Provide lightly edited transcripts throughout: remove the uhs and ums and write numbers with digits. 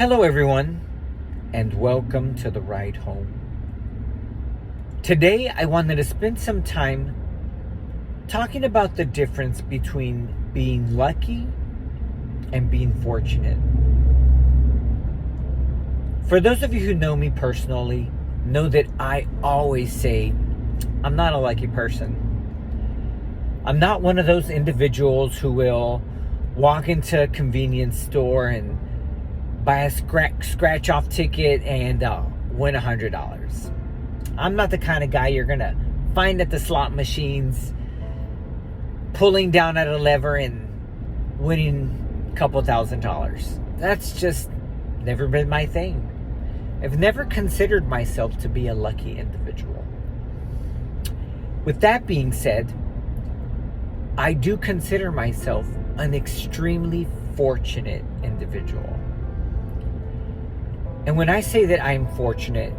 Hello, everyone, and welcome to the ride home. Today, I wanted to spend some time talking about the difference between being lucky and being fortunate. For those of you who know me personally, know that I always say I'm not a lucky person. I'm not one of those individuals who will walk into a convenience store and buy a scratch off ticket and win $100. I'm not the kind of guy you're gonna find at the slot machines pulling down at a lever and winning a couple $1,000s. That's just never been my thing. I've never considered myself to be a lucky individual. With that being said, I do consider myself an extremely fortunate individual. And when I say that I'm fortunate,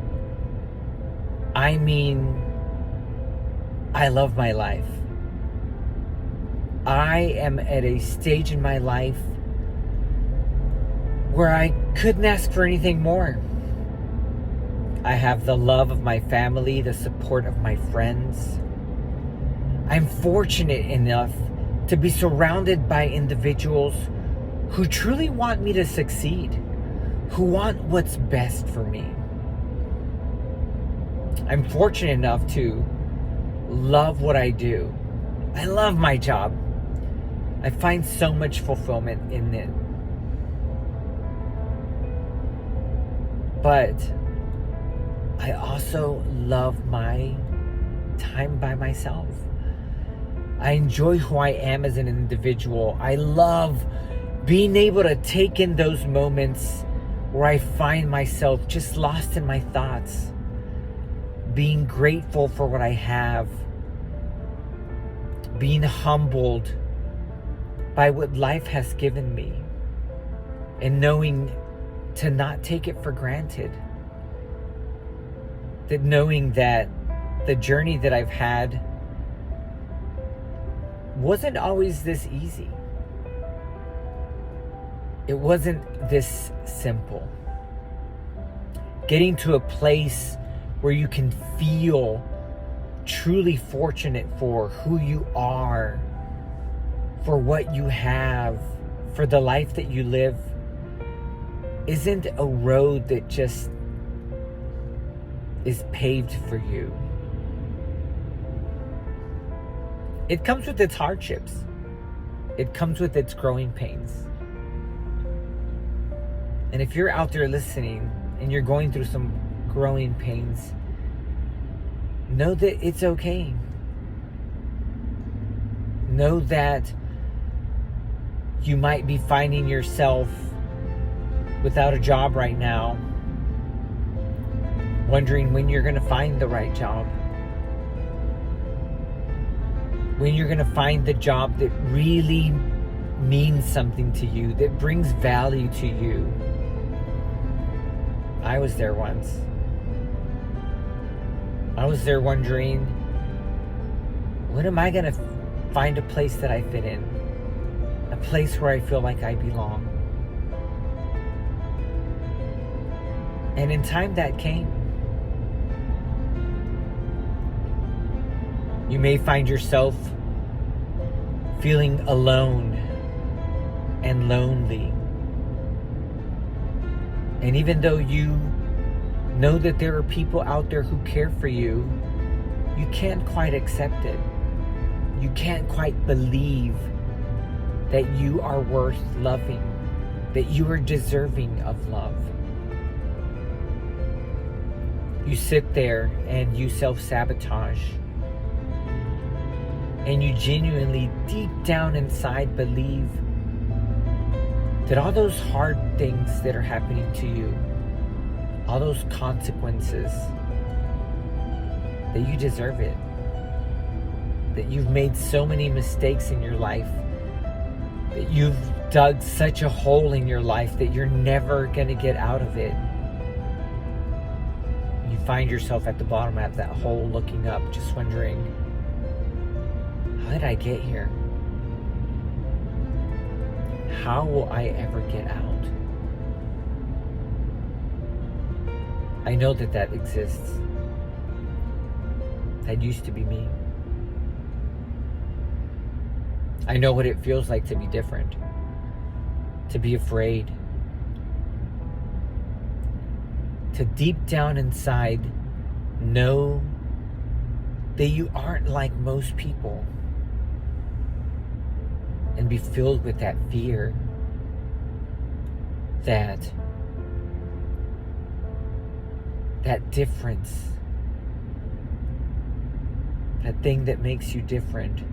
I mean I love my life. I am at a stage in my life where I couldn't ask for anything more. I have the love of my family, the support of my friends. I'm fortunate enough to be surrounded by individuals who truly want me to succeed, who want what's best for me. I'm fortunate enough to love what I do. I love my job. I find so much fulfillment in it. But I also love my time by myself. I enjoy who I am as an individual. I love being able to take in those moments where I find myself just lost in my thoughts, being grateful for what I have, being humbled by what life has given me, and knowing to not take it for granted. That knowing that the journey that I've had wasn't always this easy. It wasn't this simple. Getting to a place where you can feel truly fortunate for who you are, for what you have, for the life that you live, isn't a road that just is paved for you. It comes with its hardships. It comes with its growing pains. And if you're out there listening and you're going through some growing pains, know that it's okay. Know that you might be finding yourself without a job right now, wondering when you're going to find the right job, when you're going to find the job that really means something to you, that brings value to you. I was there once. I was there wondering, when am I going to find a place that I fit in? A place where I feel like I belong. And in time that came. You may find yourself feeling alone and lonely. And even though you know that there are people out there who care for you, you can't quite accept it. You can't quite believe that you are worth loving, that you are deserving of love. You sit there and you self-sabotage. And you genuinely, deep down inside, believe that all those hard things that are happening to you, all those consequences, that you deserve it. That you've made so many mistakes in your life, that you've dug such a hole in your life that you're never going to get out of it. You find yourself at the bottom of that hole looking up, just wondering, how did I get here? How will I ever get out? I know that that exists. That used to be me. I know what it feels like to be different, to be afraid, to deep down inside know that you aren't like most people, and be filled with that fear that difference, that thing that makes you different,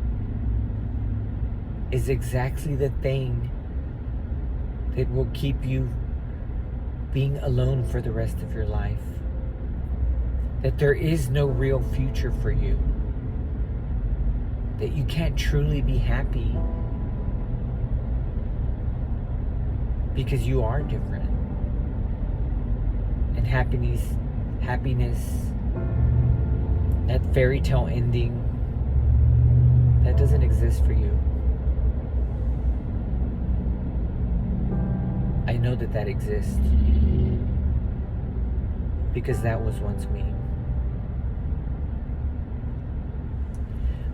is exactly the thing that will keep you being alone for the rest of your life. That there is no real future for you. That you can't truly be happy because you are different. And happiness, that fairy tale ending, that doesn't exist for you. I know that that exists because that was once me.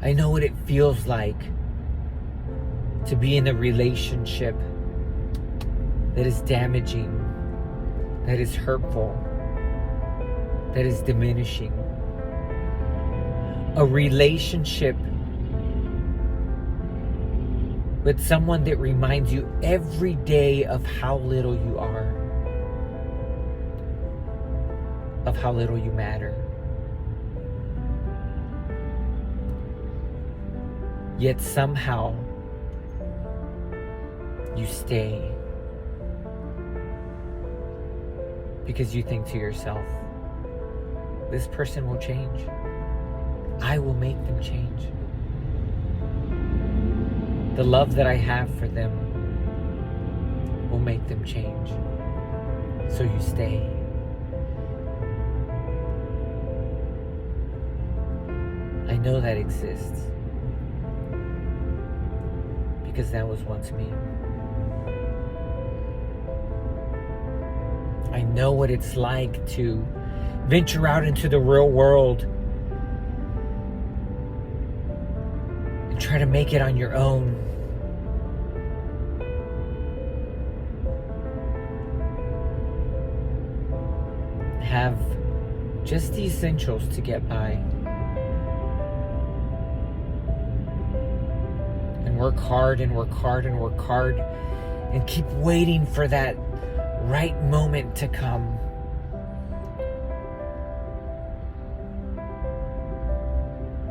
I know what it feels like to be in a relationship that is damaging, that is hurtful, that is diminishing. A relationship with someone that reminds you every day of how little you are, of how little you matter. Yet somehow you stay because you think to yourself, this person will change. I will make them change. The love that I have for them will make them change. So you stay. I know that exists because that was once me. I know what it's like to venture out into the real world and try to make it on your own. Have just the essentials to get by. And work hard and work hard and work hard and keep waiting for that right moment to come.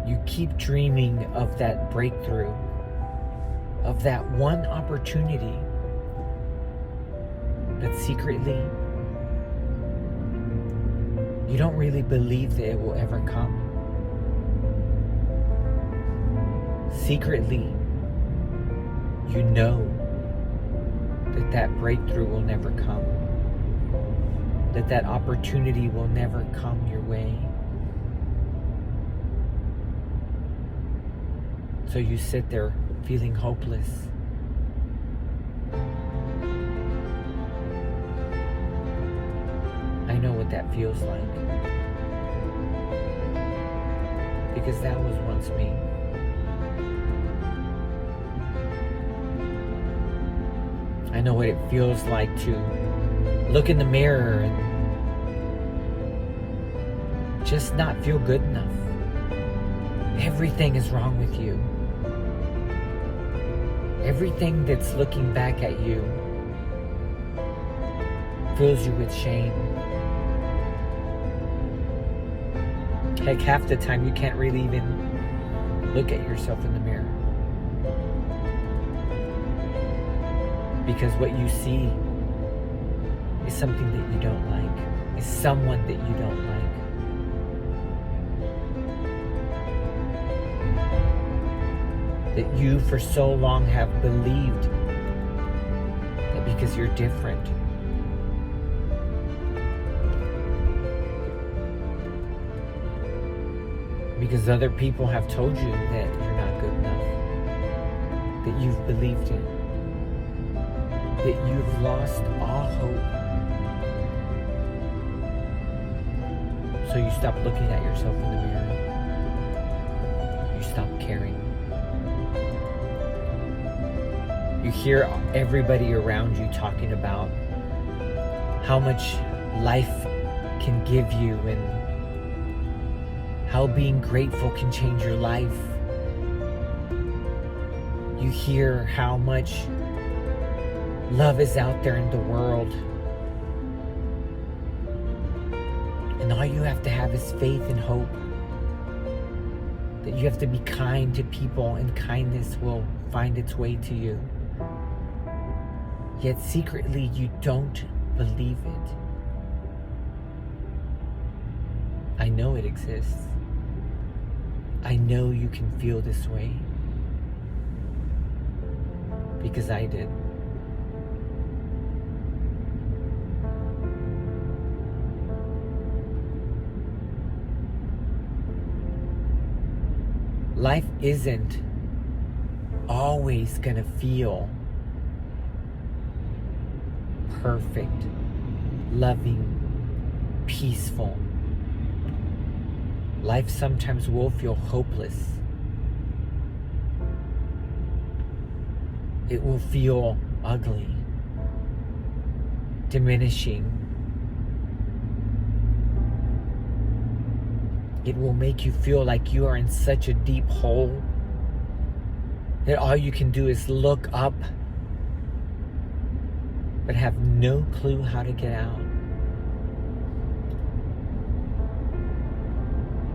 You keep dreaming of that breakthrough, of that one opportunity, but secretly, you don't really believe that it will ever come. Secretly, you know that that breakthrough will never come, that that opportunity will never come your way. So you sit there feeling hopeless. I know what that feels like, because that was once me. I know what it feels like to look in the mirror and just not feel good enough. Everything is wrong with you. Everything that's looking back at you fills you with shame. Heck, half the time you can't really even look at yourself in the mirror. Because what you see is something that you don't like, is someone that you don't like. That you for so long have believed that because you're different, because other people have told you that you're not good enough, that you've believed it, that you've lost all hope. So you stop looking at yourself in the mirror. You stop caring. You hear everybody around you talking about how much life can give you and how being grateful can change your life. You hear how much love is out there in the world. And all you have to have is faith and hope. That you have to be kind to people and kindness will find its way to you. Yet secretly you don't believe it. I know it exists. I know you can feel this way. Because I did. Life isn't always gonna feel perfect, loving, peaceful. Life sometimes will feel hopeless. It will feel ugly, diminishing. It will make you feel like you are in such a deep hole that all you can do is look up but have no clue how to get out.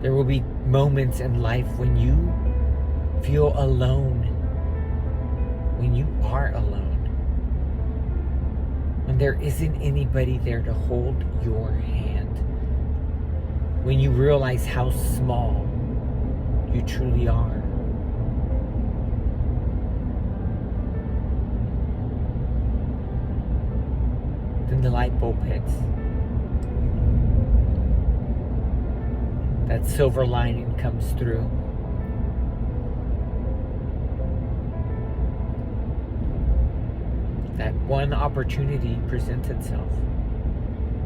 There will be moments in life when you feel alone, when you are alone, when there isn't anybody there to hold your hand, when you realize how small you truly are. Then the light bulb hits. That silver lining comes through. That one opportunity presents itself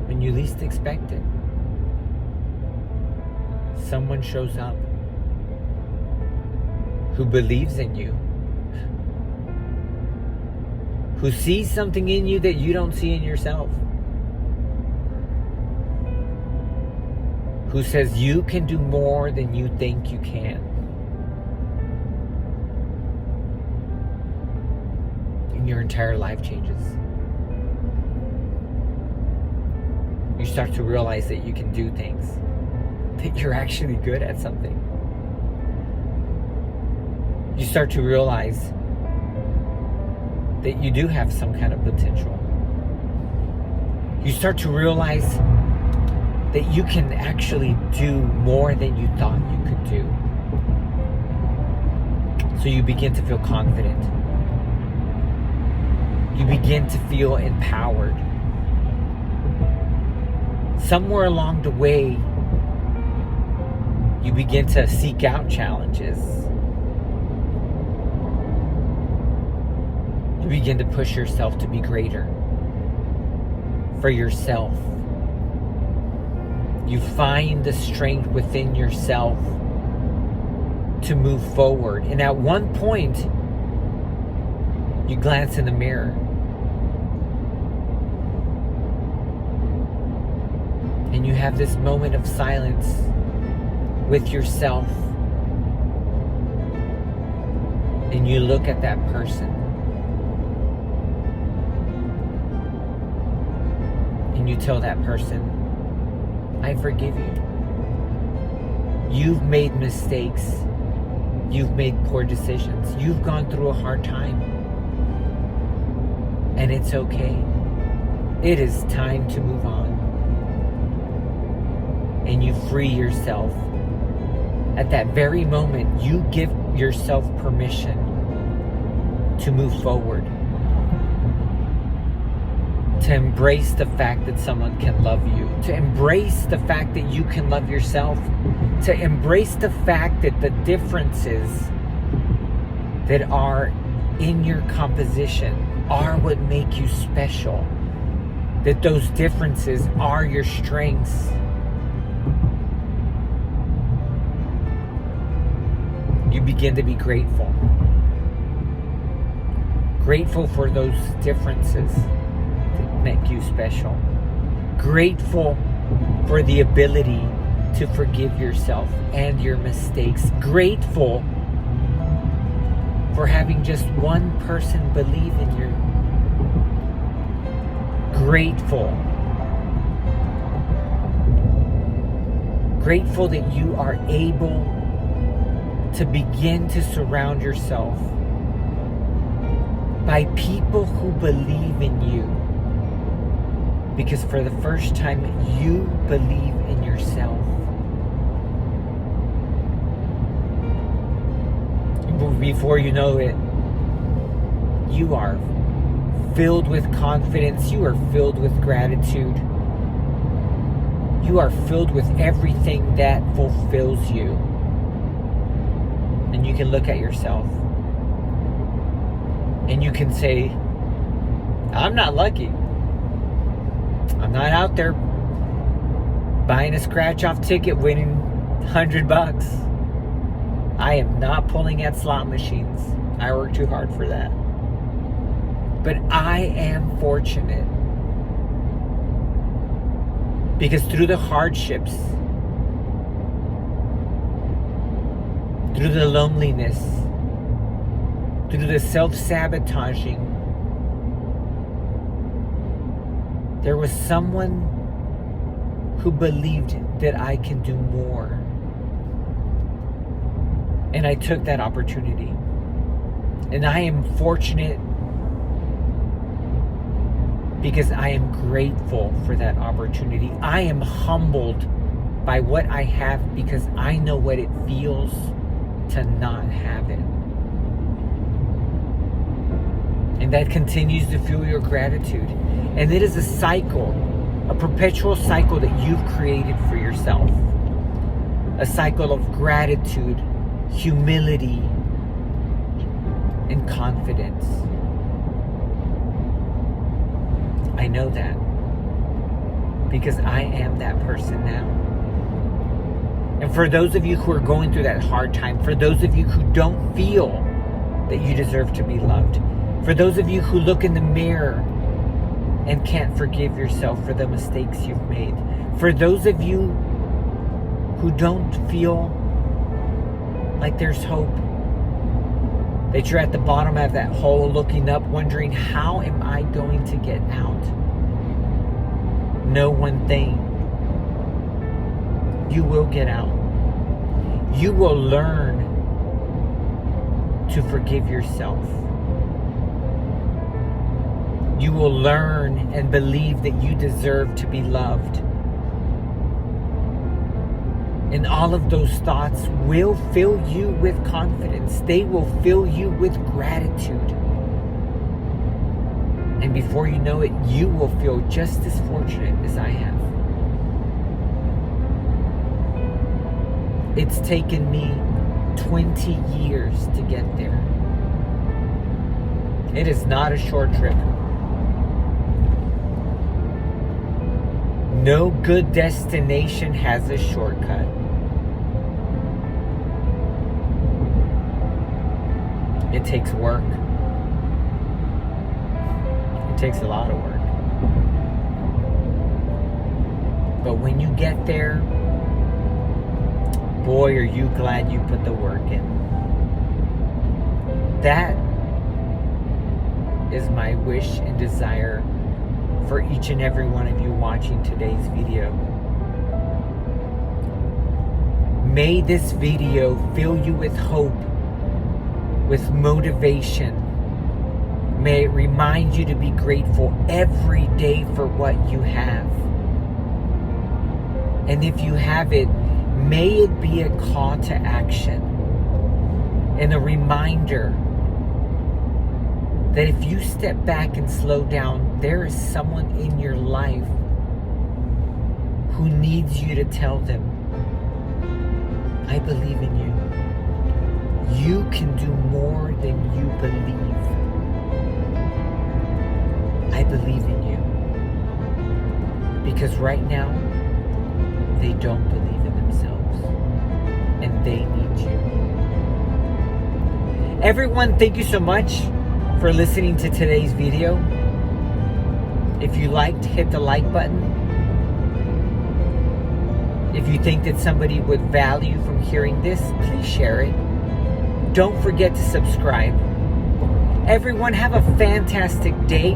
when you least expect it. Someone shows up who believes in you, who sees something in you that you don't see in yourself, who says you can do more than you think you can. And your entire life changes. You start to realize that you can do things, that you're actually good at something. You start to realize that you do have some kind of potential. You start to realize that you can actually do more than you thought you could do. So you begin to feel confident. You begin to feel empowered. Somewhere along the way, you begin to seek out challenges. You begin to push yourself to be greater for yourself. You find the strength within yourself to move forward. And at one point, you glance in the mirror. And you have this moment of silence with yourself. And you look at that person. And you tell that person, I forgive you. You've made mistakes. You've made poor decisions. You've gone through a hard time. And it's okay. It is time to move on. And you free yourself. At that very moment, you give yourself permission to move forward. To embrace the fact that someone can love you. To embrace the fact that you can love yourself. To embrace the fact that the differences that are in your composition are what make you special. That those differences are your strengths. begin to be grateful. Grateful for those differences that make you special. Grateful for the ability to forgive yourself and your mistakes. Grateful for having just one person believe in you. Grateful. Grateful that you are able to begin to surround yourself by people who believe in you. Because for the first time, you believe in yourself. Before you know it, you are filled with confidence. You are filled with gratitude. You are filled with everything that fulfills you. And you can look at yourself and you can say, I'm not lucky. I'm not out there buying a scratch-off ticket, winning $100. I am not pulling at slot machines. I work too hard for that. But I am fortunate because through the hardships, through the loneliness, through the self-sabotaging, there was someone who believed that I can do more. And I took that opportunity. And I am fortunate because I am grateful for that opportunity. I am humbled by what I have because I know what it feels to not have it. And that continues to fuel your gratitude. And it is a cycle, a perpetual cycle that you've created for yourself. A cycle of gratitude, humility, and confidence. I know that because I am that person now. And for those of you who are going through that hard time, for those of you who don't feel that you deserve to be loved, for those of you who look in the mirror and can't forgive yourself for the mistakes you've made, for those of you who don't feel like there's hope, that you're at the bottom of that hole looking up, wondering, how am I going to get out? Know one thing. You will get out. You will learn to forgive yourself. You will learn and believe that you deserve to be loved. And all of those thoughts will fill you with confidence. They will fill you with gratitude. And before you know it, you will feel just as fortunate as I have. It's taken me 20 years to get there. It is not a short trip. No good destination has a shortcut. It takes work. It takes a lot of work. But when you get there, boy, are you glad you put the work in. That is my wish and desire for each and every one of you watching today's video. May this video fill you with hope, with motivation. May it remind you to be grateful every day for what you have. And if you have it, may it be a call to action and a reminder that if you step back and slow down, there is someone in your life who needs you to tell them, I believe in you. You can do more than you believe. I believe in you. Because right now, they don't believe in themselves. And they need you. Everyone, thank you so much for listening to today's video. If you liked, hit the like button. If you think that somebody would value from hearing this, please share it. Don't forget to subscribe. Everyone, have a fantastic day,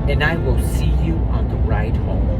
and I will see you on the ride home.